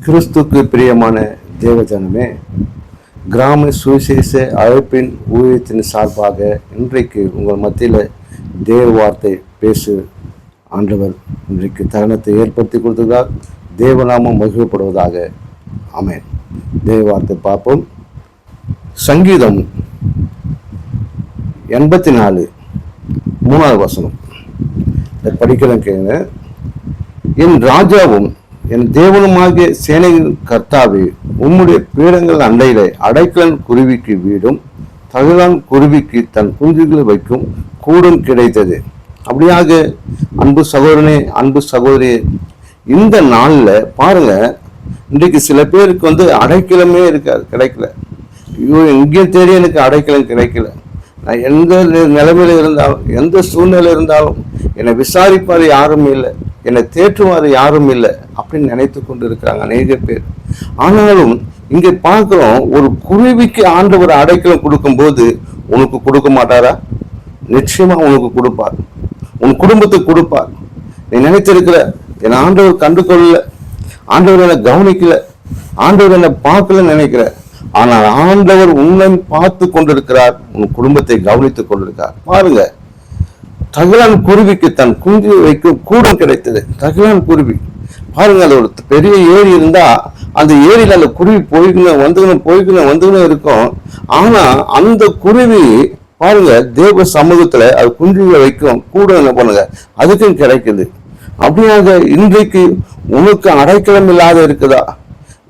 கிறிஸ்துக்கு பிரியமான தேவஜனமே, கிராம சுவிசேஷ அழைப்பின் ஊழியத்தின் சார்பாக இன்றைக்கு உங்கள் மத்தியில் தேவ வார்த்தை பேசு ஆண்டவர் இன்றைக்கு தருணத்தை ஏற்படுத்தி கொடுத்ததால் தேவநாமம் மகிழ்ப்படுவதாக. ஆமென். தேவ வார்த்தை பார்ப்போம். சங்கீதம் 84 3வது வசனம் படிக்கிறேன் கேளுங்க. என் ராஜாவும் என் தேவனுமாகிய சேனையின் கர்த்தாவே, உம்முடைய பீடங்கள் அண்டையிலே அடைக்கலன் குருவிக்கு வீடும் தகுலான் குருவிக்கு தன் குஞ்சுகளை வைக்கும் கூடும் கிடைத்தது. அப்படியாக அன்பு சகோதரனே, அன்பு சகோதரியே, இந்த நாள்ல பாருங்க, இன்றைக்கு சில பேருக்கு அடைக்கலமே இருக்காது, கிடைக்கல. ஐயோ, எங்கேயும் தேடி எனக்கு அடைக்கலம் கிடைக்கல. நான் எந்த நிலைமையில இருந்தாலும், எந்த சூழ்நிலை இருந்தாலும் என்னை விசாரிப்பார் யாரும் இல்லை, என்னை தேற்றுவார் யாரும் இல்லை அப்படின்னு நினைத்து கொண்டு இருக்கிறாங்க அநேக பேர். ஆனாலும் இங்கே பார்க்கிறோம், ஒரு குருவிக்கு ஆண்டவர் அடைக்கலம் கொடுக்கும் போது உனக்கு கொடுக்க மாட்டாரா? நிச்சயமா உனக்கு கொடுப்பார், உன் குடும்பத்துக்கு கொடுப்பார். நீ நினைத்திருக்கிற என் ஆண்டவர் கண்டு கொள்ளல, ஆண்டவர் என்னை கவனிக்கல, ஆண்டவர் என்னை பார்க்கல நினைக்கிற. ஆனால் ஆண்டவர் உன்னை பார்த்து கொண்டிருக்கிறார், உன் குடும்பத்தை கவனித்துக் கொண்டிருக்கிறார். பாருங்க, தகுலான் குருவிக்கு தன் குஞ்சு வைக்கும் கூடம் கிடைத்தது. தகுலான் குருவி பாருங்க, அது ஒரு பெரிய ஏரி இருந்தா அந்த ஏரியில அந்த குருவி வந்துக்கணும் இருக்கும். ஆனா அந்த குருவி பாருங்க, தேவ சமூகத்துல அது குஞ்சுகளை வைக்கும் கூடம் என்ன பண்ணுங்க, அதுக்கும் கிடைக்குது. அப்படியாக இன்றைக்கு உனக்கு அடைக்கலம் இல்லாத இருக்குதா?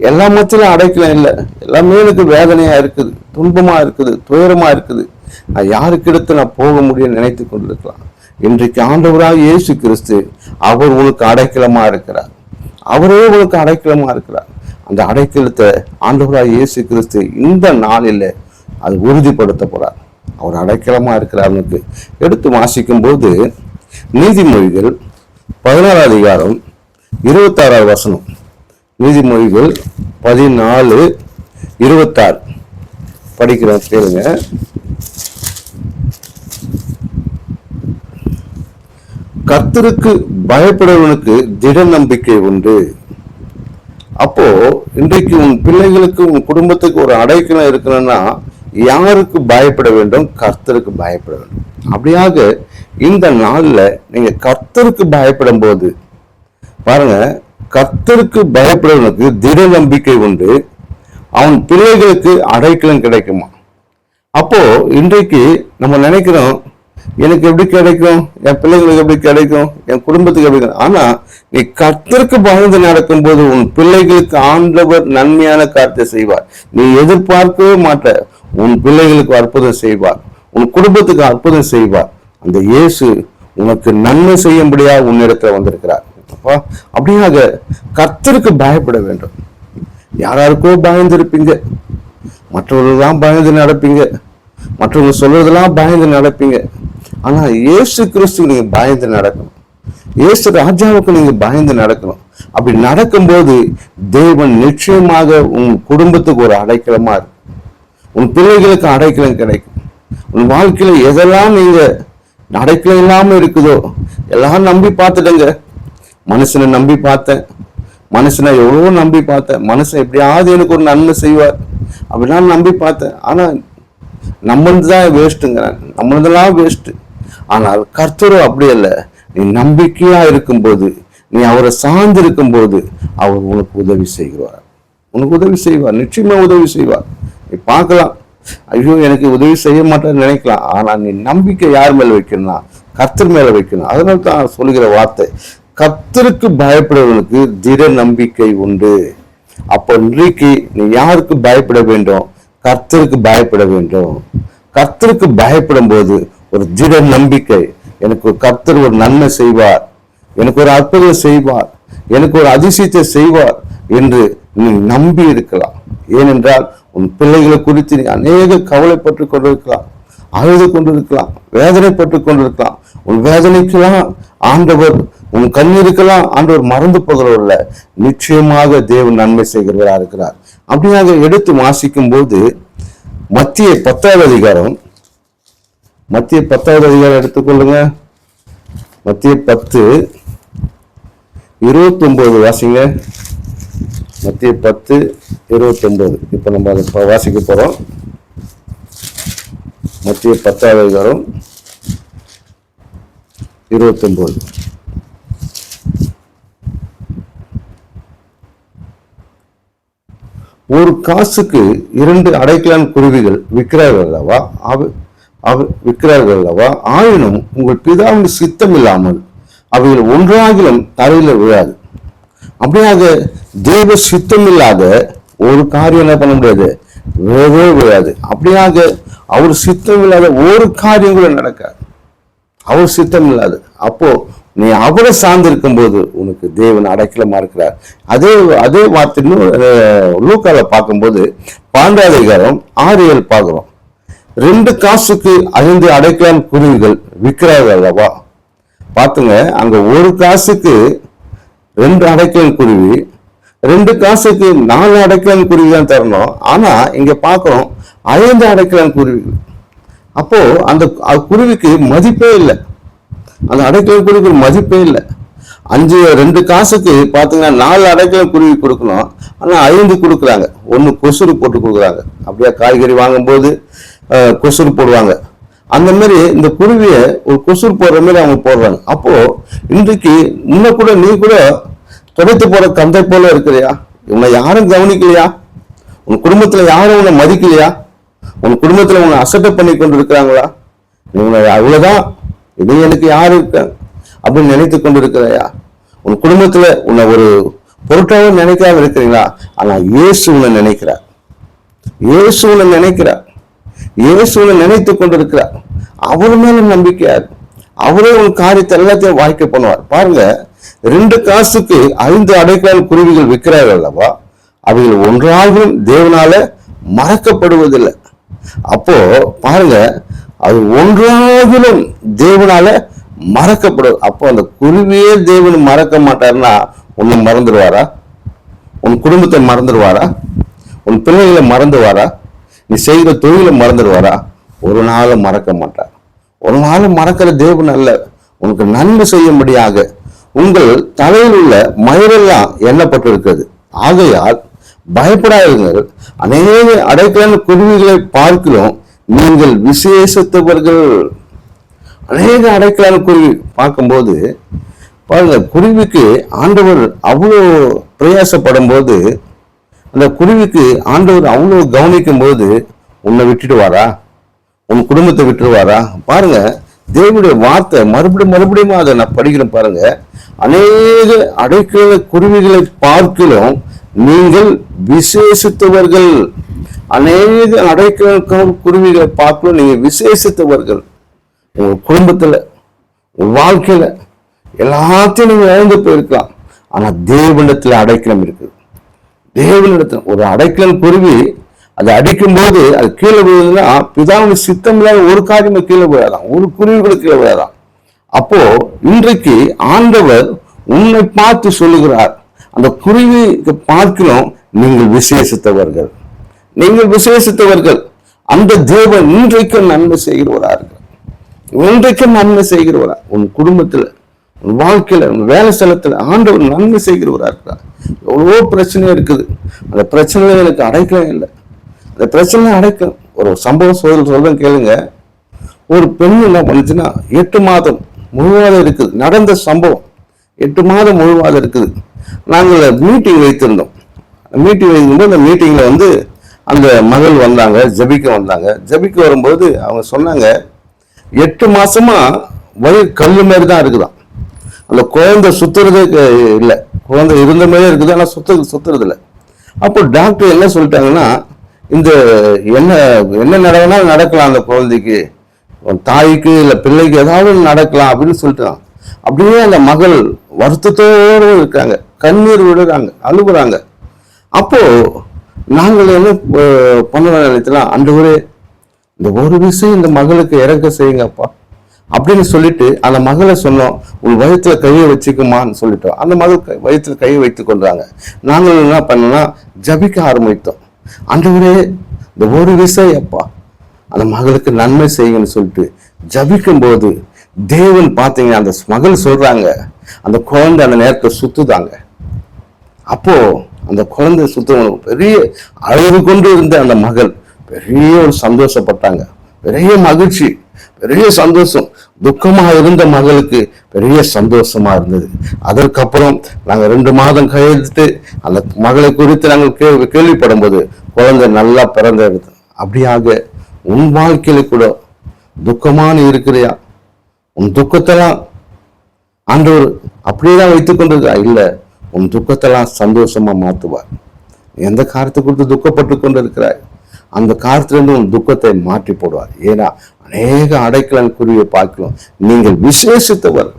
எல்லா மத்தியிலும் அடைக்கலம் இல்லை, எல்லாமே எனக்கு வேதனையா இருக்குது, துன்பமா இருக்குது, துயரமா இருக்குது. நான் யாருக்கு எடுத்து நான் போக முடியும்னு நினைத்து கொண்டிருக்கலாம். இன்றைக்கு ஆண்டவராக இயேசு கிறிஸ்து அவர் உனக்கு அடைக்கலமா இருக்கிறார், அவரே உனக்கு அடைக்கலமா இருக்கிறார். அந்த அடைக்கலத்தை ஆண்டவராக இயேசு கிறிஸ்து இந்த நாளில் அது உறுதிப்படுத்த போறார். அவர் அடைக்கலமா இருக்கிறார். எடுத்து வாசிக்கும் போது நீதிமொழிகள் 16 அதிகாரம் 26வது வசனம். நீதிமொழிகள் 14:26 படிக்கிறோம் கேளுங்க. கர்த்தருக்கு பயப்படுவனுக்கு திட நம்பிக்கை உண்டு. அப்போ இன்றைக்கு உன் பிள்ளைகளுக்கு, உன் குடும்பத்துக்கு ஒரு அடைக்கலம் இருக்கணும்னா யாருக்கு பயப்பட வேண்டும்? கர்த்தருக்கு பயப்பட வேண்டும். அப்படியாக இந்த நாள்ல நீங்க கர்த்தருக்கு பயப்படும் போது பாருங்க, கர்த்தருக்கு பயப்படுவனுக்கு திட நம்பிக்கை உண்டு, அவன் பிள்ளைகளுக்கு அடைக்கலம் கிடைக்குமா. அப்போ இன்றைக்கு நம்ம நினைக்கிறோம், எனக்கு எப்படி கிடைக்கும், என் பிள்ளைங்களுக்கு எப்படி கிடைக்கும், என் குடும்பத்துக்கு எப்படி கிடைக்கும். ஆனா நீ கர்த்தருக்கு பயந்து நடக்கும் போது உன் பிள்ளைகளுக்கு ஆண்டவர் நன்மையான காரியத்தை செய்வார். நீ எதிர்பார்க்கவே மாட்ட, உன் பிள்ளைகளுக்கு அற்புதம் செய்வார், உன் குடும்பத்துக்கு அற்புதம் செய்வார். அந்த இயேசு உனக்கு நன்மை செய்யும்படியா உன்னிடத்துல வந்திருக்கிறார். அப்படியாக கர்த்தருக்கு பயப்பட வேண்டும். யாராருக்கோ பயந்து இருப்பீங்க, மற்றவர்கள்லாம் பயந்து நடப்பீங்க, மற்றவங்க சொல்றதெல்லாம் பயந்து நடப்பீங்க. ஆனா இயேசு கிறிஸ்து நீங்க பயந்து நடக்கணும், இயேசு ராஜாவுக்கு நீங்க பயந்து நடக்கணும். அப்படி நடக்கும்போது தேவன் நிச்சயமாக உன் குடும்பத்துக்கு ஒரு அடைக்கலமா இருக்கும், உன் பிள்ளைகளுக்கு அடைக்கலம் கிடைக்கும். உன் வாழ்க்கையில எதெல்லாம் நீங்க அடைக்கலம் இல்லாம இருக்குதோ எல்லாம் நம்பி பார்த்துடுங்க. மனுஷனை நம்பி பார்த்தேன், மனுஷனை எவ்வளவோ நம்பி பார்த்தேன், மனுஷன் எப்படியாவது எனக்கு ஒரு நன்மை செய்வார் அப்படிலாம் நம்பி பார்த்தேன். ஆனா நம்மளதுதான் வேஸ்ட்டுங்கிறாங்க, நம்மளதெல்லாம் வேஸ்ட். ஆனால் கர்த்தரோ அப்படி அல்ல. நீ நம்பிக்கையா இருக்கும்போது, நீ அவரை சார்ந்து இருக்கும் போது அவர் உனக்கு உதவி செய்வார், உனக்கு உதவி செய்வார், நிச்சயமா உதவி செய்வார். நீ பார்க்கலாம், ஐயோ எனக்கு உதவி செய்ய மாட்டேன்னு நினைக்கலாம். ஆனா நீ நம்பிக்கை யார் மேல வைக்கணும்னா கர்த்தர் மேல வைக்கணும். அதனால தான் சொல்லுகிற வார்த்தை, கர்த்தருக்கு பயப்படுவதற்கு திட நம்பிக்கை உண்டு. அப்போ இன்றைக்கு நீ யாருக்கு பயப்பட வேண்டும்? கர்த்தருக்கு பயப்பட வேண்டும். கர்த்தருக்கு பயப்படும் போது ஒரு திட நம்பிக்கை, எனக்கு கர்த்தர் ஒரு நன்மை செய்வார், எனக்கு ஒரு அற்புதம் செய்வார், எனக்கு ஒரு அதிசயத்தை செய்வார் என்று நீ நம்பி இருக்கலாம். ஏனென்றால் உன் பிள்ளைகளை குறித்து நீ அநேக கவலைப்பட்டு கொண்டிருக்கலாம், அழுது கொண்டிருக்கலாம், வேதனைப்பட்டு கொண்டிருக்கலாம். உன் வேதனைக்கெல்லாம் ஆண்டவர், உன் கண்ணீருக்கெல்லாம் ஆண்டவர் மறந்து போகிறவர்கள நிச்சயமாக தேவன் நன்மை செய்கிறவராக இருக்கிறார். அப்படியாக எடுத்து வாசிக்கும் போது மத்திய 10வது அதிகாரம் எடுத்துக்கொள்ளுங்க. மத்திய 10:29 வாசிங்க. மத்திய 10:29. இப்போ நம்ம அதை வாசிக்க போறோம். மத்திய 10:29. ஒரு காசுக்கு 2 அடைக்கலான் குருவிகள் விற்கிறார்கள் அல்லவா? ஆயினும் உங்கள் பிதாவின் சித்தம் இல்லாமல் அவைகள் ஒன்றாகிலும் தரையில விழாது. அப்படியாக தேவ சித்தம் இல்லாத ஒரு காரியம் என்ன பண்ண முடியாது, விழவே விழாது. அப்படியாக அவர் சித்தம் இல்லாத ஒரு காரியம் கூட நடக்காது. அவர் சித்தம் இல்லாது. அப்போ நீ அவரை சார்ந்திருக்கும் போது உனக்கு தேவன் அடைக்கலமா இருக்கிறார். அதே வார்த்தை லூக்கால பார்க்கும்போது 12:6 பார்க்கிறோம். 2 காசுக்கு 5 அடைக்கலான் குருவிகள் விற்கிறார்கள் அல்லவா? பார்த்துங்க, அங்க 1 காசுக்கு 2 அடைக்கலான் குருவி, 2 காசுக்கு 4 அடைக்கலான் குருவி தான் தரணும். ஆனா இங்க பார்க்கிறோம் 5 அடைக்கலான் குருவிகள். அப்போ அந்த குருவிக்கு மதிப்பே இல்லை. அந்த அடைக்கலான் குருவிக்கு மதிப்பே இல்லை. 2 காசுக்கு பாத்தீங்கன்னா 4 அடைக்கலான் குருவி கொடுக்கணும். ஆனா 5 கொடுக்குறாங்க. 1 கொசுறு போட்டு கொடுக்குறாங்க. அப்படியே காய்கறி வாங்கும் போது கொசுறு போடுவாங்க. அந்த மாதிரி இந்த குருவியை ஒரு கொசுறு போடுற மாதிரி அவங்க போடுறாங்க. அப்போ இன்றைக்கு முன்ன கூட நீ கூட துடைத்து போற கந்தை போல இருக்கிறியா? உன்னை யாரும் கவனிக்கலையா? உன் குடும்பத்துல யாரும் உன்னை மதிக்கலையா? உன் குடும்பத்துல உன்னை அசட்டை பண்ணி கொண்டு இருக்கிறாங்களா? உன்னை அவ்வளவுதான், இது எனக்கு யாரு இருக்க அப்படின்னு நினைத்து கொண்டு இருக்கிறையா? உன் குடும்பத்துல உன்னை ஒரு பொருட்டாக நினைக்காம இருக்கிறீங்களா? ஆனா இயேசு உன்னை நினைக்கிறார். இயேசு உன்னை நினைக்கிறார். இயேசுவை நினைத்து கொண்டிருக்கிறார். அவர் மேல நம்பிக்கையார். அவரே உன் காரியத்தை எல்லாத்தையும் வாய்க்க பண்ணுவார். பாருங்க, 2 காசுக்கு 5 அடைக்கலான் குருவிகள் விற்கிறார்கள் அல்லவா? அவைகள் ஒன்றாகவும் தேவனால மறக்கப்படுவதில்லை. அப்போ பாருங்க, அது ஒன்றாகிலும் தேவனால மறக்கப்படும். அப்போ அந்த குருவியே தேவன் மறக்க மாட்டார்னா உன்னை மறந்துடுவாரா? உன் குடும்பத்தை மறந்துடுவாரா? உன் பிள்ளைகளை மறந்துவாரா? நீ செய்கிற தொழிலை மறந்துடுவாரா? ஒரு நாளும் மறக்க மாட்டார். ஒரு நாளும் மறக்கிற தேவன் அல்ல. உனக்கு நன்மை செய்யும்படியாக உங்கள் தலையில் உள்ள மயிரெல்லாம் எண்ணப்பட்டு இருக்கிறது. ஆகையால் பயப்படாதீர்கள். அநேக அடைக்கலான குருவிகளை பார்க்கிறோம், நீங்கள் விசேஷத்தவர்கள். அநேக அடைக்கலான குருவி பார்க்கும்போது பாருங்க, குருவிக்கு ஆண்டவர் அவ்வளோ பிரயாசப்படும் போது, அந்த குருவிக்கு ஆண்டவர் அவ்வளவு கவனிக்கும் போது உன்னை விட்டுடுவாரா? உன் குடும்பத்தை விட்டுருவாரா? பாருங்க, தேவனுடைய வார்த்தை மறுபடியும் அதை நான் படிக்கிறேன். பாருங்க, அநேக அடைக்கல குருவிகளை பார்க்கிறோம், நீங்கள் விசேஷித்தவர்கள். அநேக அடைக்கல குருவிகளை பார்க்கிறோம், நீங்க விசேஷித்தவர்கள். உங்க குடும்பத்துல, உங்க வாழ்க்கையில எல்லாத்தையும் நீங்க இழந்து போயிருக்கலாம். ஆனா தேவனிடத்துல அடைக்கலம் இருக்கு. தேவனிடத்துல ஒரு அடைக்கலன் குருவி அதை அடிக்கும் போது அது கீழே விழுதுன்னா பிதாவின் சித்தம் இல்லாத ஒரு காரியமே கீழே விழாதான், ஒரு குருவி கூட கீழே விழாதான். அப்போ இன்றைக்கு ஆண்டவர் உன்னை பார்த்து சொல்லுகிறார், அந்த குருவிக்கு பார்க்கிறோம், நீங்கள் விசேஷித்தவர்கள், நீங்கள் விசேஷித்தவர்கள். அந்த தேவன் இன்றைக்கும் நன்மை செய்கிறவரா இருக்கிறார். இன்றைக்கும் நன்மை செய்கிறவரா. உன் குடும்பத்துல, உன் வாழ்க்கையில, உன் வேலை ஸ்தலத்துல ஆண்டவர் நன்மை செய்கிறவரா இருக்கிறார். எவ்வளவோ பிரச்சனை இருக்குது. அந்த பிரச்சனையில எனக்கு அடைக்கலாம் இல்லை. அந்த பிரச்சனை அடைக்கும். ஒரு சம்பவம் சொல்றேன் கேளுங்க. ஒரு பெண் என்ன பண்ணுச்சுன்னா 8 மாதம் முழுவதும் இருக்குது. நடந்த சம்பவம் 8 மாதம் முழுவதும் இருக்குது. நாங்கள் மீட்டிங் வைத்திருந்தோம். மீட்டிங் வைக்கும்போது அந்த மீட்டிங்ல அந்த மகள் வந்தாங்க, ஜபிக்க வந்தாங்க. ஜபிக்க வரும்போது அவங்க சொன்னாங்க, 8 மாசமா வயிறு கல்லு மாதிரி தான் இருக்குதான். அந்த குழந்தை சுத்துறது இல்லை, குழந்தை இருந்த மாதிரியே இருக்குது, ஆனா சுத்துறது இல்லை. அப்போ டாக்டர் என்ன சொல்லிட்டாங்கன்னா, இந்த என்ன நடக்கணும் நடக்கலாம், அந்த குழந்தைக்கு, தாய்க்கு இல்லை பிள்ளைக்கு ஏதாவது நடக்கலாம் அப்படின்னு சொல்லிட்டாங்க. அப்படியே அந்த மகள் வருத்தத்தோடு இருக்காங்க, கண்ணீர் விடுறாங்க, அழுகுறாங்க. அப்போ நாங்கள் என்ன பண்ண நினைச்சலாம், ஆண்டவரே இந்த ஒரு விஷயம் இந்த மகளுக்கு இறக்க செய்யுங்கப்பா அப்படின்னு சொல்லிட்டு அந்த மகளை சொன்னோம். உன் வயிற்றுல கையை வச்சுக்குமான்னு சொல்லிட்டோம். அந்த மகள் வயிற்றுல கையை வைத்து கொண்டாங்க. நாங்கள் என்ன பண்ணோம்னா ஜபிக்க ஆரம்பித்தோம். ஆண்டவரே இந்த ஒரு விஷயம் அப்பா அந்த மகளுக்கு நன்மை செய்யுங்கன்னு சொல்லிட்டு ஜபிக்கும் போது தேவன் பார்த்தீங்கன்னா அந்த மகள் சொல்றாங்க, அந்த குழந்தை அந்த நேரத்தை சுத்துதாங்க. அப்போ அந்த குழந்தை சுத்தம் பெரிய அழுது கொண்டு இருந்த அந்த மகள் பெரிய ஒரு சந்தோஷப்பட்டாங்க, பெரிய மகிழ்ச்சி, பெரிய சந்தோஷம். துக்கமாக இருந்த மகளுக்கு பெரிய சந்தோஷமா இருந்தது. அதற்கப்புறம் நாங்கள் 2 மாதம் கழித்து அந்த மகளை குறித்து நாங்கள் கேள்விப்படும் போது குழந்தை நல்லா பிறந்தது. அப்படியாக உன் வாழ்க்கையில கூட துக்கமான இருக்கிறியா? உன் துக்கத்தெல்லாம் ஆண்டவர் அப்படியேதான் வைத்துக் கொண்டிருக்கா? இல்ல, உன் துக்கத்தெல்லாம் சந்தோஷமா மாத்துவார். எந்த காரியத்தை குறித்து துக்கப்பட்டு கொண்டு இருக்கிறாய், அந்த காரியத்திலிருந்து உன் துக்கத்தை மாற்றி போடுவார். ஏன்னா அநேக அடைக்கலன் குருவியை பார்க்கலாம். நீங்கள் விசேஷித்தவர்,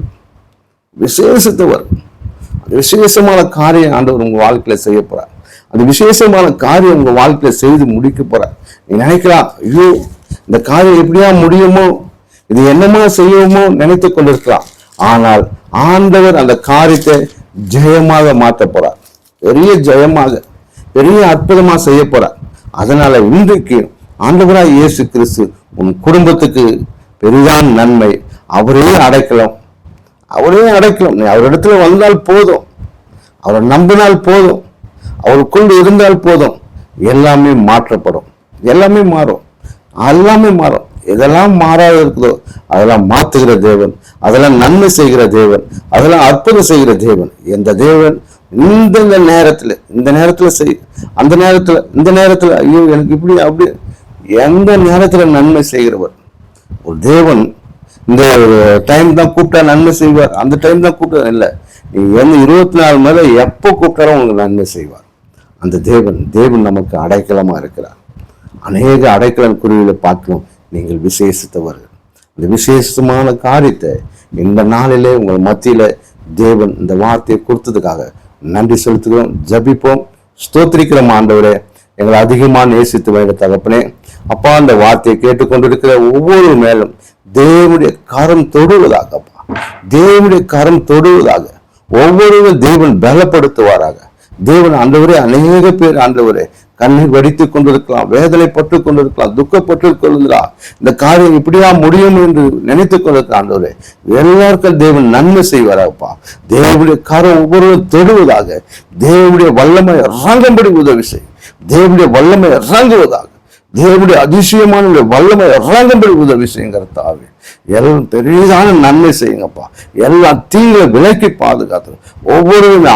விசேஷமான காரியம் ஆண்டவர் உங்க வாழ்க்கையில செய்ய போறார். அந்த விசேஷமான காரியம் உங்க வாழ்க்கையில செய்து முடிக்க போறார். நீ நினைக்கலாம், ஐயோ இந்த காரியம் எப்படியா முடியுமோ, இது என்னமா செய்யுமோ நினைத்து கொண்டிருக்கலாம். ஆனால் ஆண்டவர் அந்த காரியத்தை ஜெயமாக மாற்ற போறார். பெரிய ஜெயமாக, பெரிய அற்புதமா செய்ய போறார். அதனால இன்றைக்கு ஆண்டவராய் இயேசு கிறிஸ்து உன் குடும்பத்துக்கு பெரிதான நன்மை. அவரே அடைக்கலாம். நீ அவரிடத்துல வந்தால் போதும், அவரை நம்பினால் போதும், அவருக்குள் இருந்தால் போதும், எல்லாமே மாற்றப்படும், எல்லாமே மாறும். எதெல்லாம் மாறாத இருக்குதோ அதெல்லாம் மாத்துகிற தேவன், அதெல்லாம் நன்மை செய்கிற தேவன், அதெல்லாம் அற்புதம் செய்கிற தேவன். எந்த தேவன் இந்த நேரத்துல செய், அந்த நேரத்துல, இந்த நேரத்துல ஐயோ எனக்கு இப்படி அப்படி, எந்த நேரத்துல நன்மை செய்கிறவர் ஒரு தேவன். இந்த டைம் தான் கூப்பிட்டா நன்மை செய்வார், அந்த டைம் தான் கூப்பிட்டா இல்லை, நீங்க 24 மேல எப்போ கூப்பிட்டாலும் உங்களுக்கு நன்மை செய்வார். அந்த தேவன் நமக்கு அடைக்கலமா இருக்கிறார். அநேக அடைக்கலன் குருவிகளை பார்க்கணும். நீங்கள் விசேஷித்தவர்கள். இந்த விசேஷமான காரியத்தை இந்த நாளிலே உங்கள் மத்தியில தேவன் இந்த வார்த்தையை கொடுத்ததுக்காக நன்றி செலுத்துகிறோம். ஜபிப்போம். ஸ்தோத்திரிக்கிறோம். ஆண்டவரே, எங்களை அதிகமாக நேசித்து வேண்ட தகப்பனே, அப்பா, அந்த வார்த்தையை கேட்டுக்கொண்டிருக்கிற ஒவ்வொரு மேலும் தேவனுடைய கரம் தொடுவதாக, அப்பா, தேவனுடைய கரம் தொடுவதாக, ஒவ்வொருவரும் தேவன் பலப்படுத்துவாராக. தேவன் ஆண்டவரே, அநேக பேர் ஆண்டவரே கண்ணீர் வடித்துக் கொண்டிருக்கலாம், வேதனைப்பட்டு கொண்டிருக்கலாம், துக்கப்பட்டு கொண்டிருக்கலாம். இந்த காரியம் இப்படியா முடியும் என்று நினைத்துக் கொண்டிருக்கலாம். ஆண்டவரே, எல்லாருக்கும் தேவன் நன்மை செய்வாராப்பா. தேவனுடைய கரம் ஒவ்வொருவரும் தொடுவதாக, தேவனுடைய வல்லமை இறங்கும்படி உதவி செய். தேவனுடைய வல்லமை இறங்குவதாக, தேவனுடைய அதிசயமான வல்லமை இறங்கும்படி உதவி செய்யுங்கிறதாவே எல்லாம் பெரிதான நன்மை செய்யுங்கப்பா. எல்லாம் தீங்களை விலக்கி பாதுகாத்து ஒவ்வொருவரும்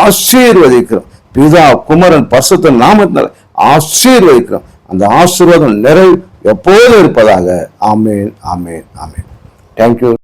ஆசீர்வதிக்கிறோம். பிதா, குமரன், பரிசுத்த நாமத்தினால ஆசீர்வதிக்கிறோம். அந்த ஆசீர்வாதம் நிறைவு எப்போதும் இருப்பதாக. ஆமேன், ஆமேன், ஆமேன். தேங்க்யூ.